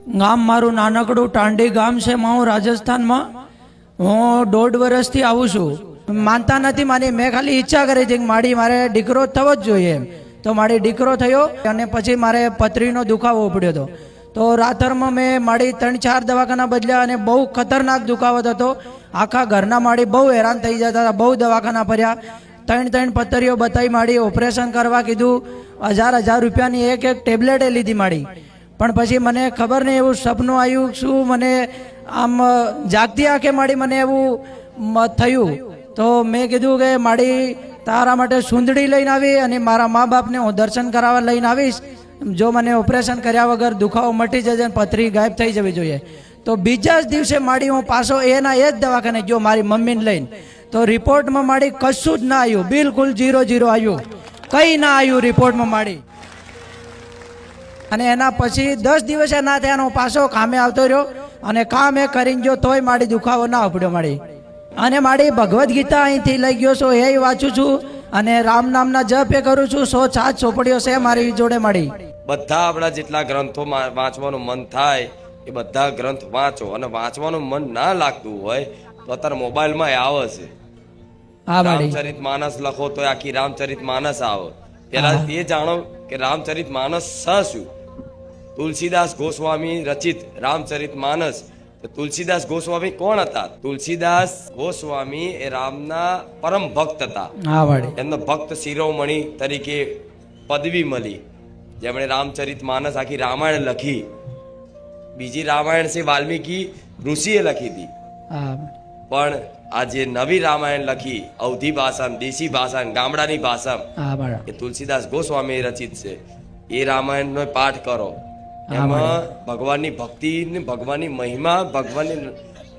ગામ મારું નાનકડું ટાંડી ગામ છે હું રાજસ્થાનમાં હું 1.5 વર્ષથી આવું છું માનતા નથી મારી મેં ખાલી ઈચ્છા કરી હતી કે મારે દીકરો થવો જ જોઈએ તો મારી દીકરો થયો અને પછી મારે પથરીનો દુખાવો પડ્યો હતો તો રાતરમાં મેં મારી 3-4 દવાખાના બદલ્યા અને બહુ ખતરનાક દુખાવો હતો આખા ઘરના મારી બહુ હેરાન થઈ જતા હતા બહુ દવાખાના ફર્યા 3 પથરીઓ બતાવી મારી ઓપરેશન કરવા કીધું 1000 રૂપિયાની એક ટેબ્લેટે લીધી મારી પણ પછી મને ખબર નહીં એવું સપનું આવ્યું શું મને આમ જાગતી આંખે મારી મને એવું થયું તો મેં કીધું કે મારી તારા માટે સુંદડી લઈને આવી અને મારા મા બાપને હું દર્શન કરાવવા લઈને આવીશ જો મને ઓપરેશન કર્યા વગર દુખાવો મટી જશે અને પથરી ગાયબ થઈ જવી જોઈએ તો બીજા જ દિવસે મારી હું પાછો એના એ જ દવાખાને ગયો મારી મમ્મીને લઈને તો રિપોર્ટમાં મારી કશું જ ના આવ્યું બિલકુલ 0 આવ્યું કંઈ ના આવ્યું રિપોર્ટમાં મારી અને એના પછી 10 દિવસે ના થયા હું પાછો કામે આવતો રહ્યો અને કામ એ કરીને જો તોય મારી દુખાવો ના ઉપડ્યો મારી અને મારી ભગવદ્ ગીતા અહીંથી લઈ ગયો છું એ વાંચું છું અને રામ નામના જપ એ કરું છું 107 ચોપડીઓ છે મારી જોડે મારી બધા આપણા જેટલા ગ્રંથો વાંચવાનું મન થાય એ બધા ગ્રંથ વાંચો અને વાંચવાનું મન ના લાગતું હોય તો અત્યારે મોબાઈલમાં આવે છે રામચરિત માનસ લખો તો આખી રામચરિત માનસ આવે પેલા એ જાણો કે રામચરિત માનસ શું તુલસીદાસ ગોસ્વામી રચિત રામચરિત માનસ તુલસીદાસ ગોસ્વામી કોણ હતા તુલસીદાસ ગોસ્વામી એ રામના પરમ ભક્ત હતા એમનો ભક્ત શિરોમણી તરીકે પદવી મળી જેમણે રામચરિત માનસ આખી રામાયણ લખી બીજી રામાયણ છે વાલ્મીકી ઋષિએ લખી હતી પણ આ જે નવી રામાયણ લખી અવધી ભાષામાં દેશી ભાષામાં ગામડાની ભાષામાં એ તુલસીદાસ ગોસ્વામી રચિત છે એ રામાયણનો પાઠ કરો એમાં ભગવાનની ભક્તિ ભગવાનની મહિમા ભગવાનની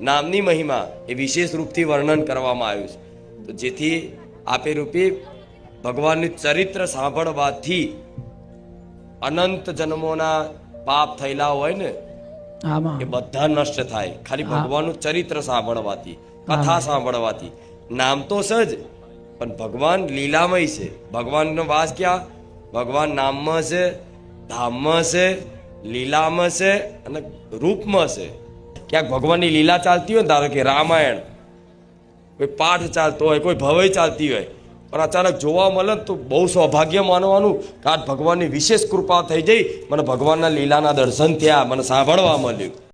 નામની મહિમા એ વિશેષ રૂપથી વર્ણન કરવામાં આવ્યું છે તો જેથી આપે રૂપે ભગવાનનું ચરિત્ર સાંભળવાથી અનંત જન્મોના પાપ થયેલા હોય ને એ બધા નષ્ટ થાય ખાલી ભગવાનનું ચરિત્ર સાંભળવાથી કથા સાંભળવાથી નામ તો સજ પણ ભગવાન લીલામય છે ભગવાનનો વાસ ક્યાં ભગવાન નામમાં છે ધામમાં છે લીલામાં છે અને રૂપમાં છે ક્યાંક ભગવાનની લીલા ચાલતી હોય ધારો કે રામાયણ કોઈ પાઠ ચાલતો હોય કોઈ ભવય ચાલતી હોય પણ અચાનક જોવા મળે તો બહુ સૌભાગ્ય માનવાનું કે આ ભગવાનની વિશેષ કૃપા થઈ જઈ મને ભગવાનના લીલાના દર્શન થયા મને સાંભળવા મળ્યું